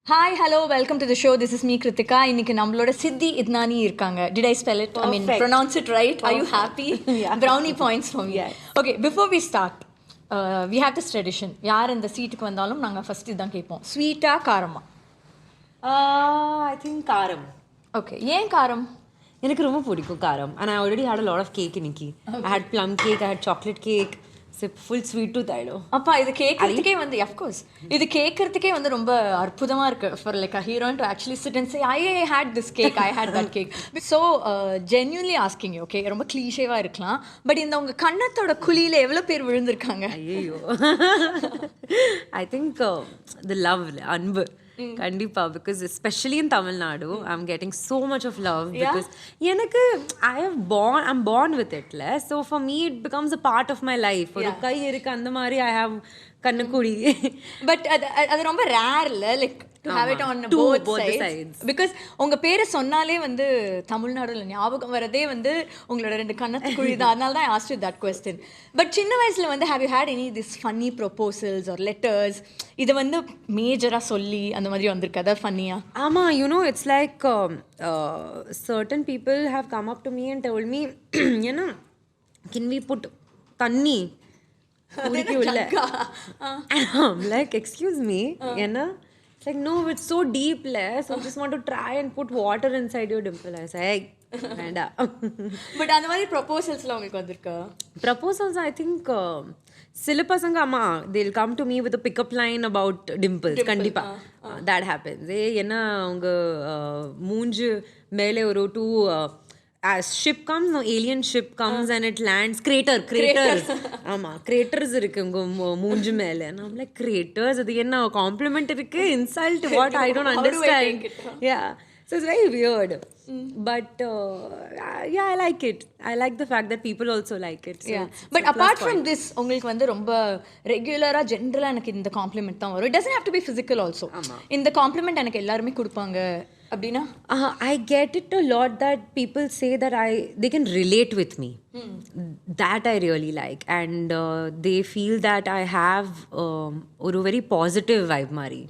Hi, hello, welcome to the show. This is me, Kritika. இன்னைக்கு நம்மளோட Siddhi Idnani இருக்காங்க. Did I spell it? Perfect. I mean, pronounce it right? Are you happy? Yeah. Brownie points for me. Yes. Okay, before we start, we have this tradition. யார் இந்த சீட்டுக்கு வந்தாலும் நாங்க first இதான் கேட்போம். ஸ்வீட்டா காரமா? I think karam. Okay, ஏன் காரம்? எனக்கு ரொம்ப பிடிக்கும் காரம். And I already had a lot of cake இன்னைக்கு. I had plum cake, I had chocolate cake. So full sweet tooth ஆயிடும். அப்பா இது கேட்கறதுக்கே வந்து of course இது கேட்கறதுக்கே வந்து ரொம்ப அற்புதமா இருக்கு for like a heroine to actually sit and say I had this cake, I had that cake. So genuinely asking you, okay, ரொம்ப கிளீஷேவா இருக்கலாம் பட் இந்த உங்க கண்ணத்தோட குழியில எவ்வளவு பேர் விழுந்திருக்காங்க? ஐயோ. I think the love, அன்பு கண்டிப்பா, because especially in Tamil Nadu I'm getting so much of love because எனக்கு I'm born with it, so for me it becomes a part of my life. ஒரு கை இருக்கு அந்த மாதிரி I have கண்ணுக்குடி. பட் அது ரொம்ப rare இல்ல, like to have it on both sides because உங்க பேரை சொன்னாலே வந்து தமிழ்நாடுல ஞாபகம் வரதே வந்து உங்களோட ரெண்டு கண்ணத்து குழி தான். அதனால தான் I asked you that question. But சின்ன வயசுல வந்து have you had any this funny proposals or letters? இது வந்து மேஜரா சொல்லி அந்த மாதிரி வந்திருக்கு, அத ஃபன்னியா? ஆமா, you know, it's like certain people have come up to me and told me, you know, can we put தண்ணி குடிக்க உள்ள? I'm like, excuse me, you know, it's like, no, it's so deep, so I just want to try and put water inside your dimple. I say, hey, வேண்டாம். But அந்த மாதிரி ப்ரொபோசல்ஸ்ல உங்களுக்கு வந்திருக்கா? Proposals, I think சில பசங்க அம்மா they'll come to me with a pickup line about dimples. கண்டிப்பா that happens. என்ன உங்க மூஞ்சு மேலே ஒரு two as ship comes, no, alien ship comes and it lands, craters. ஆமா, craters இருக்கு உங்க மூஞ்சு மேல. and I'm like, craters, அது என்ன compliment இருக்கு, insult, what? I don't understand. Yeah, so it's very weird. But yeah, I like it. I like the fact that people also like it. So yeah, but apart from this உங்களுக்கு வந்து ரொம்ப ரெகுலரா ஜெனரலா எனக்கு இந்த complement தான் வரும். It doesn't have to be physical also. இந்த காம்ப்ளிமெண்ட் எனக்கு எல்லாரும் கொடுப்பாங்க அப்படினா? I get it a lot that people say that they can relate with me. That I really like, and they feel that I have a very positive vibe mari.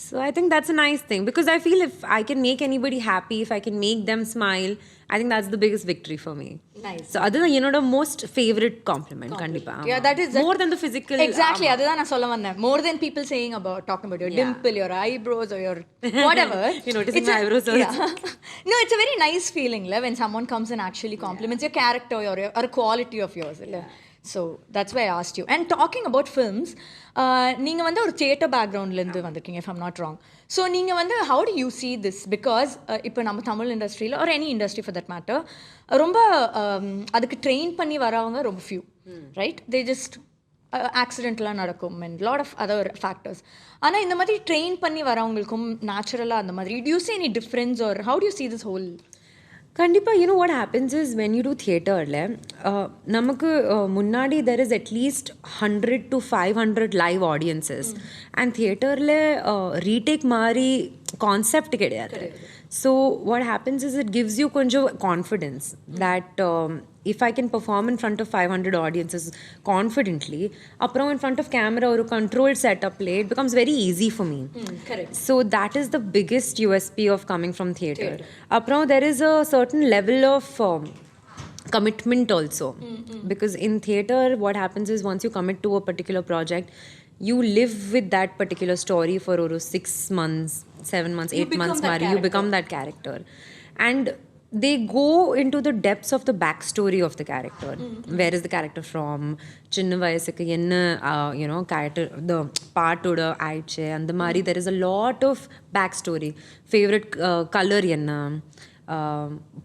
So I think that's a nice thing, because I feel if I can make anybody happy, if I can make them smile, I think that's the biggest victory for me. Nice. So other than, you know, the most favorite compliment kandipa. Yeah, that is more than the physical. Exactly, adha na solla vanna. More than people saying about talking about your dimple, your eyebrows, or your whatever. You noticing my eyebrows also. Yeah. No, it's a very nice feeling when someone comes and actually compliments your character or a quality of yours. So that's why I asked you. And talking about films, நீங்க வந்து ஒரு theatre பேக்ரவுண்ட்ல இருந்து வந்திருக்கீங்க, if I'm not wrong. So நீங்க வந்து how do you see this? Because இப்போ நம்ம தமிழ் இண்டஸ்ட்ரியில் or any industry for that matter, ரொம்ப அதுக்கு ட்ரெயின் பண்ணி வரவங்க ரொம்ப few, right? They just ஆக்சிடென்ட்லாம் நடக்கும் and lot of other factors. ஆனால் இந்த மாதிரி ட்ரெயின் பண்ணி வரவங்களுக்கும் நேச்சுரலாக அந்த மாதிரி do you see any difference or how do you see this whole? கண்டிப்பாக, you know what happens is when you do theaterல நமக்கு முன்னாடி there is at least 100 to 500 live audiences and theaterல retake மாதிரி கான்செப்ட் கிடையாது. So what happens is it gives you கொஞ்சம் confidence that if I can perform in front of 500 audiences confidently, அப்புறம் in front of camera ஒரு controlled setup play, it becomes very easy for me. Correct. So that is the biggest USP of coming from theater. அப்புறம் there is a certain level of commitment also. Because in theater what happens is once you commit to a particular project, you live with that particular story for 6 months, 7 months, 8 months, you become that character. And they go into the depths of the backstory of the character. Where is the character from? சின்ன வயசுக்கு என்ன, you know, character, the பாட்டோட ஆயிடுச்சு அந்த மாதிரி. There is a lot of backstory. Favorite color என்ன,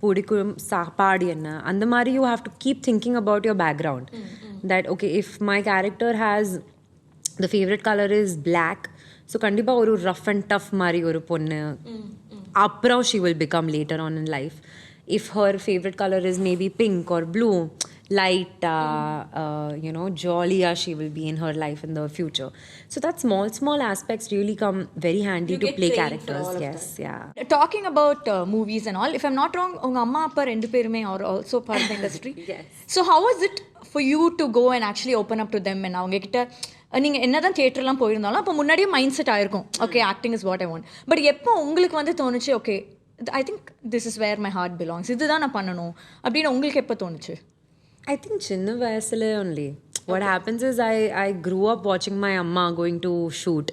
பிடிக்கும் சாப்பாடு என்ன, அந்த மாதிரி. You have to keep thinking about your background. That okay, if my character has the favorite color is black, so kandipa oru rough and tough mari oru ponnu apram she will become later on in life. If her favorite color is maybe pink or blue, light, you know, jolly she will be in her life in the future. So that small aspects really come very handy to play characters. Yes, yeah. Talking about movies and all, if I'm not wrong, unga amma appa rendu perume are also part of the industry. Yes. So how was it for you to go and actually open up to them and avanga kitta நீங்கள் என்ன தான் தியேட்டர்லாம் போயிருந்தாலும் அப்போ முன்னாடியே mind set ஆயிருக்கும் okay acting is what I want. But எப்போ உங்களுக்கு வந்து தோணுச்சு okay I think this is where my heart belongs, இதுதான் நான் பண்ணணும் அப்படின்னு உங்களுக்கு எப்போ தோணுச்சு? I think சின்ன வயசுல only. What happens is I grew up watching my amma going to shoot.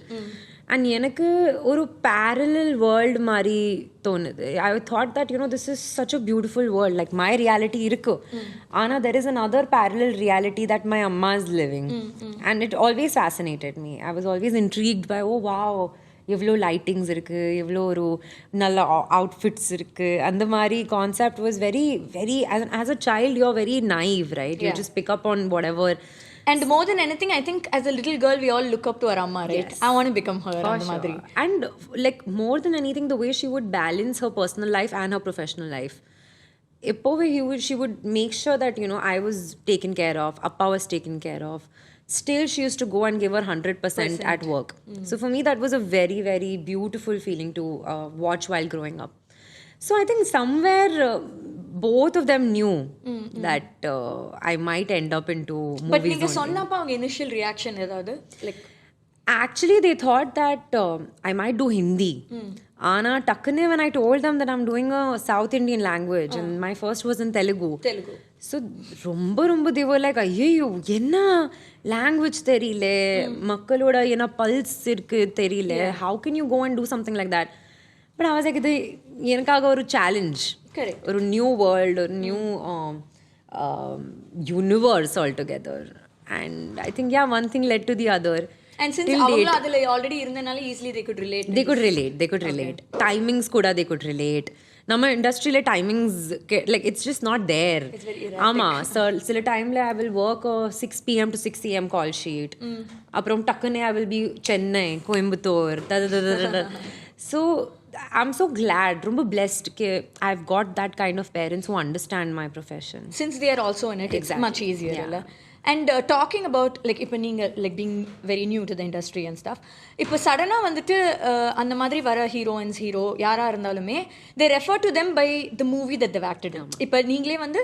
And எனக்கு ஒரு parallel world மாதிரி தோணுது. I thought that, this is such a beautiful world. Like my reality இருக்கு. ஆனா there is another parallel reality that my amma is living. And it always fascinated me. I was always intrigued by, oh wow, எவ்வளோ lightings இருக்குது, எவ்வளோ ஒரு நல்ல outfits இருக்குது. அந்த மாதிரி concept was very very as a child you are very naive, right? You just pick up on what ever. And more than anything, I think as a little girl, we all look up to our amma, right? Yes. I want to become her. Sure. And like more than anything, the way she would balance her personal life and her professional life. She would make sure that, I was taken care of, appa was taken care of. Still, she used to go and give her 100% at work. So for me, that was a very, very beautiful feeling to watch while growing up. So I think somewhere both of them knew that I might end up into movies. But நீங்க சொன்னப்ப அவங்க initial reaction ஏதாவது like actually they thought that I might do Hindi. Ana takkane when I told them that I'm doing a South Indian language and my first was in Telugu. So ரொம்ப they were like ஐயோ என்ன language தெரியல, மக்களோட என்ன pulse இருக்கு தெரியல, how can you go and do something like that? But I was like, இது எனக்காக ஒரு சேலஞ்ச், ஒரு நியூ வேர்ல்டு, ஒரு new universe all together. And I think one thing led to the other. And since avanga adula already irundanaala easily they could relate. Timings kuda they could relate. நம்ம இண்டஸ்ட்ரியில timings like it's just not there. ஆமாம் சார், சில டைமில் I will work 6 PM to 6 AM call sheet, அப்புறம் டக்குன்னு I will be Chennai, Coimbatore. So I'm so glad, ரொம்ப blessed I've got that kind of parents who understand my profession. Since they are also in it, it's much easier. Yeah. And talking about like இப்போ நீங்கள் like being very new to the industry and stuff, இப்போ சடனாக வந்துட்டு அந்த மாதிரி வர heroines hero யாராக இருந்தாலுமே they refer to them by the movie that they've acted in. இப்போ நீங்களே வந்து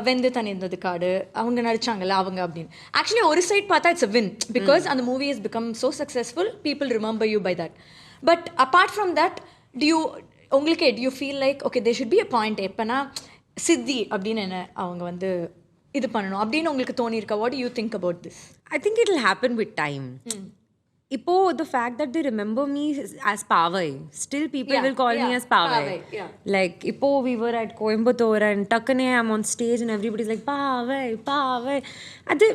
வெந்து தனிந்தது காடு அவங்க நடிச்சாங்கல்ல அவங்க அப்படின்னு. ஆக்சுவலி ஒரு சைட் பார்த்தா இட்ஸ் a win because அந்த movie has become so successful, people remember you by that. But apart from that, உங்களுக்கு do you feel like okay there should be a point எப்பனா சித்தி அப்படின்னு என்ன அவங்க வந்து இது பண்ணணும் அப்படின்னு உங்களுக்கு தோணியிருக்கா? What do you think about this? I think it will happen with time. இப்போ the fact that they remember me as Pavai, still people will call me as Pavai. Like இப்போ we were at Coimbatore and takkane I'm on stage and everybody's like Pavai. அது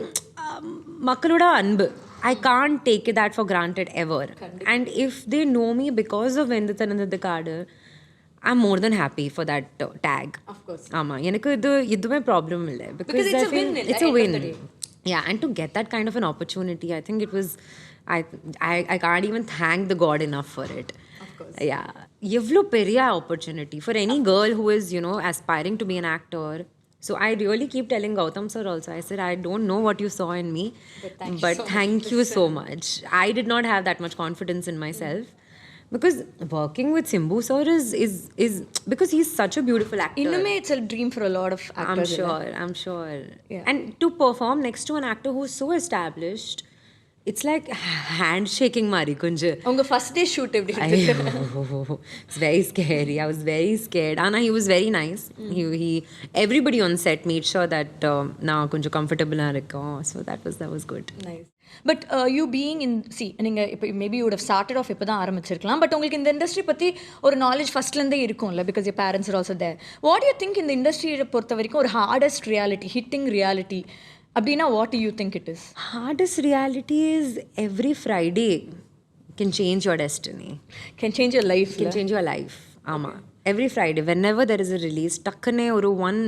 மக்களோட அன்பு. I can't take that for granted ever. And if they know me because of Vendathanandadu Kaadu, I'm more than happy for that tag. Of course. எனக்கு இதுவே problem இல்லை because it's a win. It's a win. Yeah, and to get that kind of an opportunity, I think it was I can't even thank the God enough for it. Of course. Yeah, எவ்வளோ பெரிய opportunity for any girl who is aspiring to be an actor. So I really keep telling Gautam sir also, I said I don't know what you saw in me, but thank you so much. I did not have that much confidence in myself. Because working with Simbu sir is because he's such a beautiful actor. Innume it's a dream for a lot of actors. I'm sure. Yeah. And to perform next to an actor who's so established, it's like handshaking mari kunju. Unga first day shoot eppadi irundhu? It's very scary. I was very scared. Anna, he was very nice. He everybody on set made sure that na kunju comfortable ah irukom. So that was good. Nice. But you being in நீங்கள் இப்போ maybe you'd have started off இப்போ தான் ஆரம்பிச்சிருக்கலாம், but உங்களுக்கு இந்த industry பற்றி ஒரு knowledge ஃபஸ்ட்லேருந்தே இருக்கும்ல because your parents are also there. What you think இந்த இண்டஸ்ட்ரியை பொறுத்த வரைக்கும் ஒரு ஹார்டஸ்ட் ரியாலிட்டி, ஹிட்டிங் ரியாலிட்டி அப்படின்னா what do you think it is? Hardest reality is every Friday can change your destiny. Can change your life. Can change your life. ஆமாம். Every Friday, whenever there is a release, டக்குனே ஒரு one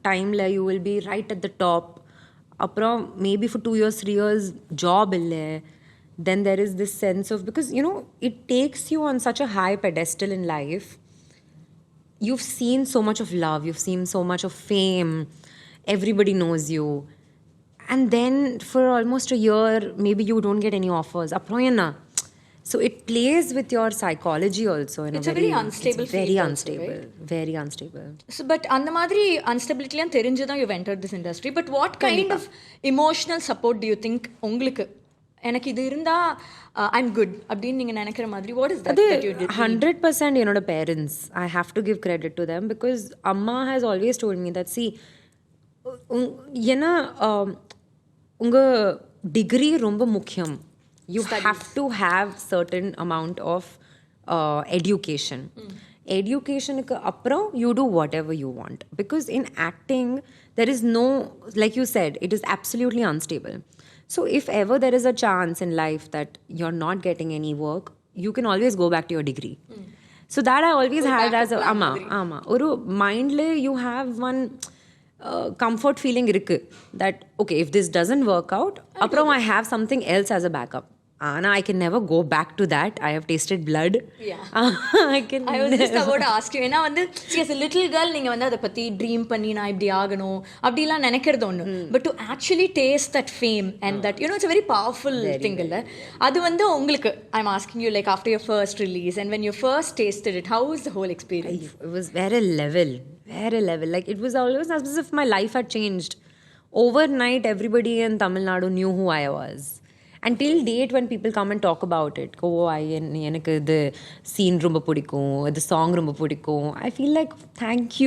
timeல you will be right at the top. அப்புறம் maybe for 2 years 3 years job இல்லை. Then there is this sense of, because it takes you on such a high pedestal in life. You've seen so much of love, you've seen so much of fame, everybody knows you, and then for almost a year maybe you don't get any offers. அப்புறம் என்ன? So it plays with your psychology also. It's a very unstable field. Very unstable. Also, right? Very unstable. So, but அந்த மாதிரி unstability-லாம் தெரிஞ்சுதான் you've entered this industry. But what kind of emotional support do you think உங்களுக்கு எனக்கு இது இருந்தா I'm good அப்படின்னு நீங்க நினைக்கிற மாதிரி what is that that you did 100% என்னோட parents, I have to give credit to them because amma has always told me that see ஏன்னா உங்க டிகிரி ரொம்ப முக்கியம். You have to have certain amount of education. Educationக்கு அப்புறம் you do whatever you want because in acting there is no, like you said, it is absolutely unstable. So if ever there is a chance in life that you're not getting any work, you can always go back to your degree. So that I always had as a ama oru mind le you have one comfort feeling irukku that okay, if this doesn't work out aprom I have something else as a backup. Anna, I can never go back to that. I have tasted blood. Yeah. I was just about to ask you. ஏன்னா வந்து see as a little girl நீங்க வந்து அதை பத்தி dream பண்ணி நான் இப்படி ஆகணும் அப்படிலாம் நினைக்கிறது ஒன்று. But to actually taste that fame and that it's a very powerful thing இல்ல. அது வந்து உங்களுக்கு I'm asking you like after your first release and when you first tasted it, how was the whole experience? It was very level. Like it was always as if my life had changed. Overnight everybody in Tamil Nadu knew who I was. Until date when people come and talk about it, எனக்கு இது scene ரொம்ப பிடிக்கும், இது song ரொம்ப பிடிக்கும், I feel like thank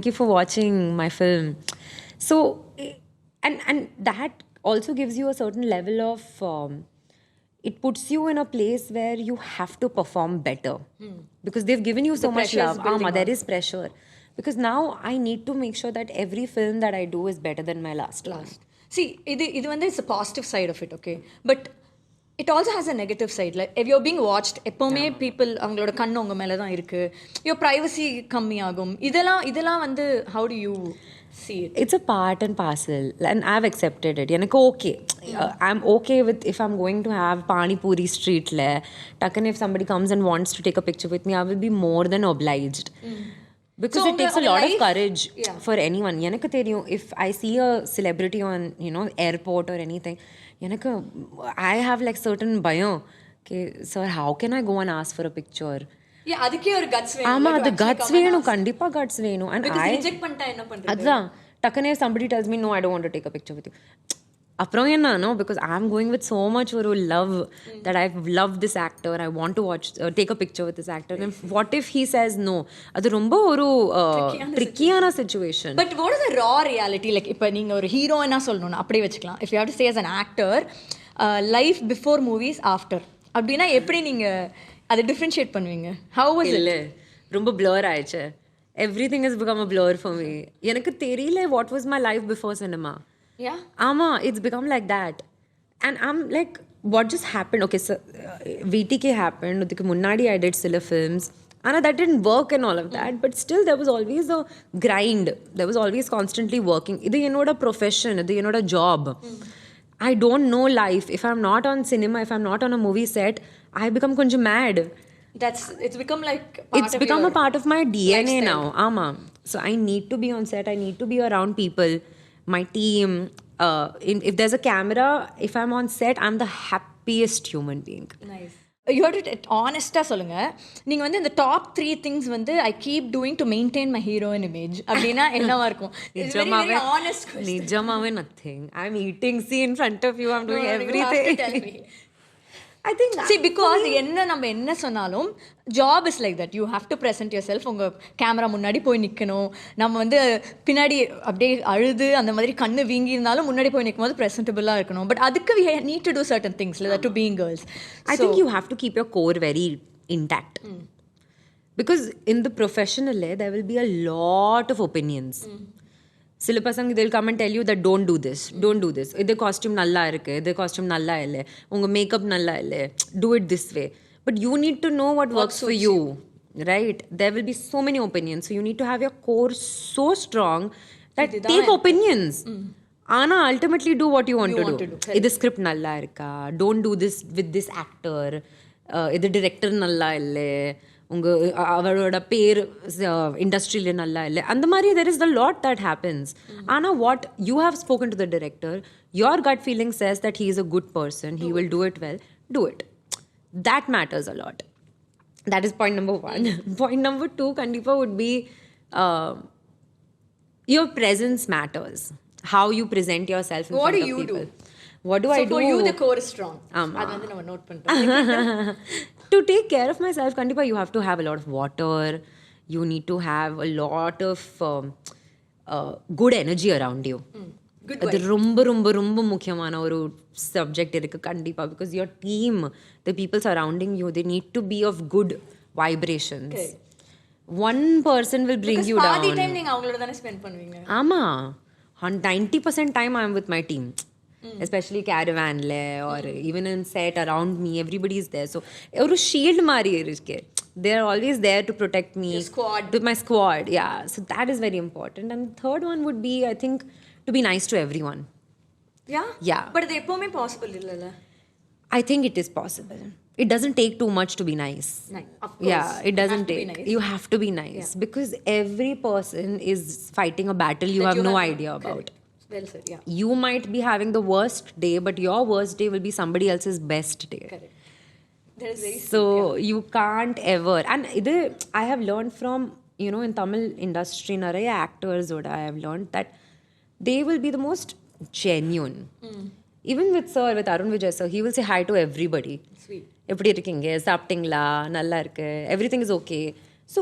you for watching my film. So and that also gives you a certain level of it puts you in a place where you have to perform better because they've given you so much love. There is pressure because now I need to make sure that every film that I do is better than my last. See, இது வந்து it's a positive side of it, okay? But it also has a negative side. Like if you're being watched, எப்பவுமே people அவங்களோட கண்ணு உங்க மேல தான் இருக்கு. Your privacy கம்மியாகும். இதெல்லாம் வந்து how do you see it? It's a part and parcel and I've accepted it. எனக்கு okay. I'm okay with if I'm going to have Pani Puri street le. Takan if somebody comes and wants to take a picture with me, I will be more than obliged. Because so it takes a lot of courage for anyone. எனக்கு தெரியும் if I see a celebrity on airport or anything, எனக்கு I have like certain பயம். Okay, sir, how can I go and ask for a picture? அதுக்கே ஒரு guts வேணும். ஆமா, அது guts வேணும், கண்டிப்பா guts வேணும். And because reject பண்ணிட்டா என்ன பண்றது? அதான் டக்குனே somebody tells me no, I don't want to take a picture with you. அப்புறம் என்ன no, because I'm going with so much ஒரு love that I've loved this actor, I want to watch take a picture with this actor, and what if he says no? அது ரொம்ப ஒரு ட்ரிக்கியான situation. But what is the raw reality? Like இப்போ நீங்க ஒரு ஹீரோயினா சொல்லணும்னா அப்படியே வச்சுக்கலாம். If you have to say as an actor, life before movies, after அப்படின்னா எப்படி நீங்க அதை differentiate பண்ணுவீங்க? How was it? ரொம்ப blur ஆயிடுச்சு. Everything has become a blur for me. எனக்கு தெரியல what was my life before cinema. Yeah. It's become like that. And I'm like, what just happened? Okay, so VTK happened. Udhukku munnadi I did silla films. And that didn't work and all of that. But still, there was always a grind. There was always constantly working. Idu enoda profession. Idu enoda job. I don't know life. If I'm not on cinema, if I'm not on a movie set, I become konjam mad. It's become like it's become a part of my DNA lifestyle now. So I need to be on set. I need to be around people. My team, if there's a camera, if I'm on set, I'm the happiest human being. Nice. You heard it honest-ஆ சொல்லுங்க. நீங்க வந்து இந்த top 3 things வந்து I keep doing to maintain my heroine image அப்படின்னா என்னவா இருக்கும்? It's very, very honest question. நிஜமாவே nothing. I'm eating, see in front of you, I'm doing everything. You have to tell me. I think see because நம்ம என்ன சொன்னாலும் job is like that. You have to present yourself. உங்க camera முன்னாடி போய் நிக்கணும். நம்ம வந்து பின்னாடி அப்படியே அழுது அந்த மாதிரி கண்ணு வீங்கி இருந்தாலும் முன்னாடி போய் நிக்கும்போது presentable-ஆ இருக்கணும். But அதுக்கு we need to do certain things like that to being girls. I think you have to keep your core very intact. Because in the professional there will be a lot of opinions. சில பசங்க they'll come and tell you that don't do this, இது costume நல்லா இருக்கு, இது costume நல்லா இல்லை, உங்க makeup நல்லா இல்லை, do it this way. But you need to know what works for you, right? There will be so many opinions, so you need to have your core so strong that take opinions. Ana ultimately do what you want to do. இது script நல்லா இருக்கா, don't do this with this actor, இது director நல்லா இல்லை, உங்க அவரோட பேர் இண்டஸ்ட்ரியில நல்லா இல்லை, அந்த மாதிரி there is a lot that happens. ஆனா what you have spoken to the director, your gut feeling says that he is a good person, he will do it well, do it. That matters a lot. That is point number 1. Point number 2 kandipa would be your presence matters. How you present yourself in front of people. What do you do? what do So I do? for you the core is strong. ஆமா. அது வந்து நம்ம note பண்றோம். To take care of myself, kandipa, you have to have a lot of water. You need to have a lot of good energy around you. Good அது ரொம்ப ரொம்ப ரொம்ப முக்கியமான ஒரு சப்ஜெக்ட் இருக்கு கண்டிப்பா, because your team, the people surrounding you, they need to be of good vibrations. Okay. One person will bring Because you பாதி down. Time நீங்க அவங்களோட தானே ஸ்பெண்ட் பண்ணுவீங்க. ஆமா, 90% time I am with my team, especially caravan le or even in set around me, everybody is there. So ஒரு shield மாதிரி இருக்கு. They are always there to protect me. Your squad. With my squad, yeah. So that is very important. And the third one would be, I think, to be nice to everyone. Yeah? Yeah. But அது எப்பவுமே possible இல்லல. I think it is possible. It doesn't take too much to be nice. Of course. Yeah, it doesn't You have to be take. nice. You have to be nice because every person is fighting a battle you That have no have- idea about. Correct. Well said, yeah. You might be having the worst day, but your worst day will be somebody else's best day. Correct. That is very So you can't ever. And idu I have learned from, you know, in Tamil industry, நிறைய actors oda I have learned that they will be the most genuine. Even with sir, with Arun Vijay sir, he will say hi to everybody. sweet. எப்படி இருக்கீங்க, சாப்பிட்டீங்களா, நல்லா இருக்கு, everything is okay. So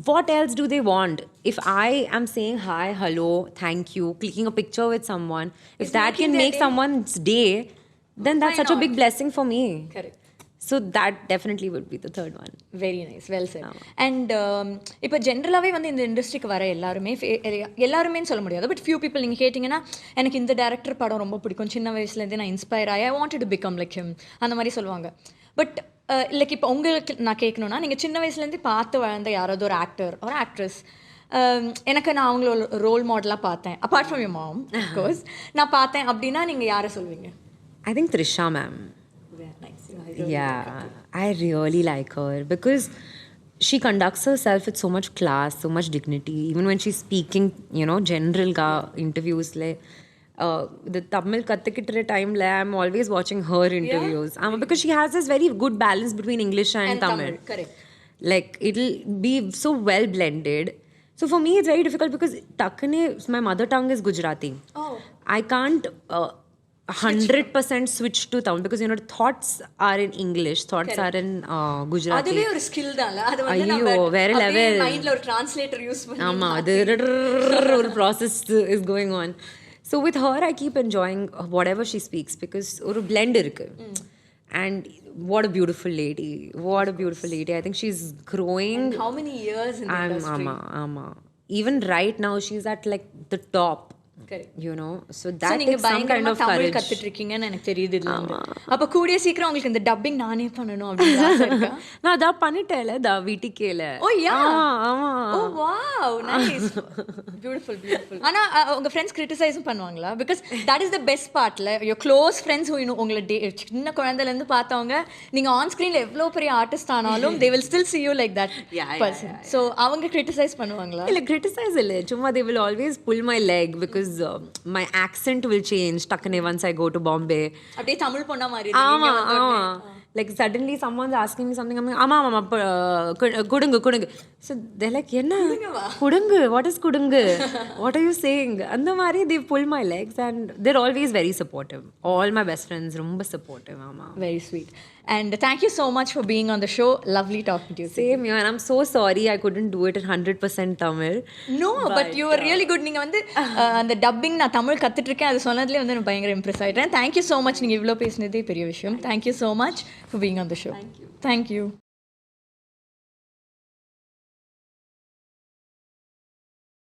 what else do they want? If I am saying hi, hello, thank you, clicking a picture with someone, if It's that making can their make day. someone's day, then that's Why such a not? big blessing for me. Correct. So that definitely would be the third one. Very nice, well set. And இப்போ ஜென்ரலாகவே வந்து இந்த இண்டஸ்ட்ரிக்கு வர எல்லாருமே சொல்ல முடியாது, but few people நீங்கள் கேட்டிங்கன்னா எனக்கு இந்த டேரக்டர் படம் ரொம்ப பிடிக்கும், சின்ன வயசுலேருந்தே நான் இன்ஸ்பயர் ஆகி I wanted to become like him, அந்த மாதிரி சொல்லுவாங்க. பட் லைக் இப்போ உங்களுக்கு நான் கேட்கணுன்னா, நீங்கள் சின்ன வயசுலேருந்தே பார்த்து வளர்ந்த யாராவது ஒரு ஆக்டர் ஒரு ஆக்ட்ரஸ், எனக்கு நான் அவங்களோட ரோல் மாடலாக பார்த்தேன், apart from your mom of course, நான் பார்த்தேன் அப்படின்னா நீங்கள் யாரை சொல்வீங்க? I think Trisha ma'am. Nice. Yeah, I really like her because she conducts herself with so much class, so much dignity. Even when she's speaking, you know, general interviews, the Tamil kattukittre time, I'm always watching her interviews. Because she has this very good balance between English and Tamil. Correct. Like, it'll be so well blended. So for me, it's very difficult because Takkane, my mother tongue is Gujarati. Oh. I can't 100% switch to Tamil because, you know, thoughts are in English, thoughts are in Gujarati. அதுவே ஒரு skill தான்ல, அது வந்து நம்ம ஐயோ, வேற level. மைண்ட்ல ஒரு translator use பண்ணி ஆமா, அது ஒரு process is going on. So with her, I keep enjoying whatever she speaks because ஒரு blend இருக்கு. And what a beautiful lady. What a beautiful lady. I think she's growing. And how many years in the industry? ஆமா. Even right now, she's at like the top. Correct. You know, so So that நீங்க takes some kind பயங்கரமா of Tamil courage. கத்துட்டு இருக்கீங்கன்னு எனக்கு தெரியுது இதுல இருந்து. அப்ப கூடிய சீக்கிரம் உங்களுக்கு இந்த டப்பிங் நானே பண்ணணும் அப்படின்னு ஆசை இருக்கா? நான் அதான் பண்ணிட்டேன்ல, VTKல. Oh yeah. ஆமா. Oh wow, nice. Beautiful. ஆனா உங்க ஃப்ரெண்ட்ஸ் கிரிட்டிசைஸும் பண்ணுவாங்களா? Because that is the best partல, your close friends who you know உங்களை சின்ன குழந்தையில இருந்து பார்த்தவங்க, நீங்க ஆன் ஸ்கிரீன்ல எவ்வளவு பெரிய ஆர்டிஸ்ட் ஆனாலும் they will still see you like that person. So அவங்க கிரிட்டிசைஸ் பண்ணுவாங்களா? இல்ல, criticize இல்ல, சும்மா they will always pull my leg because my accent will change takkane once I go to Bombay. அப்படியே தமிழ் பொண்ணா மாதிரி ஆமா. Like suddenly someone's asking me something, I'm like, ஆமா kudungu. So they're like, என்ன kudungu, what is kudungu, what are you saying? அந்த மாதிரி they pull my legs and they're always very supportive. All my best friends ரொம்ப supportive. ஆமா. Very sweet. And thank you so much for being on the show. Lovely talking to you. Same here, and I'm so sorry I couldn't do it at 100% Tamil. No, but you were really good. நீங்க வந்து அந்த dubbing நான் தமிழ் கத்துட்டு இருக்கேன் அது சொன்னதுலேயே வந்து நான் பயங்கர இம்ப்ரெஸ் ஆயிட்டேன். Thank you so much. நீங்க இவ்வளோ பேசினதே பெரிய விஷயம். Thank you so much for being on the show. Thank you.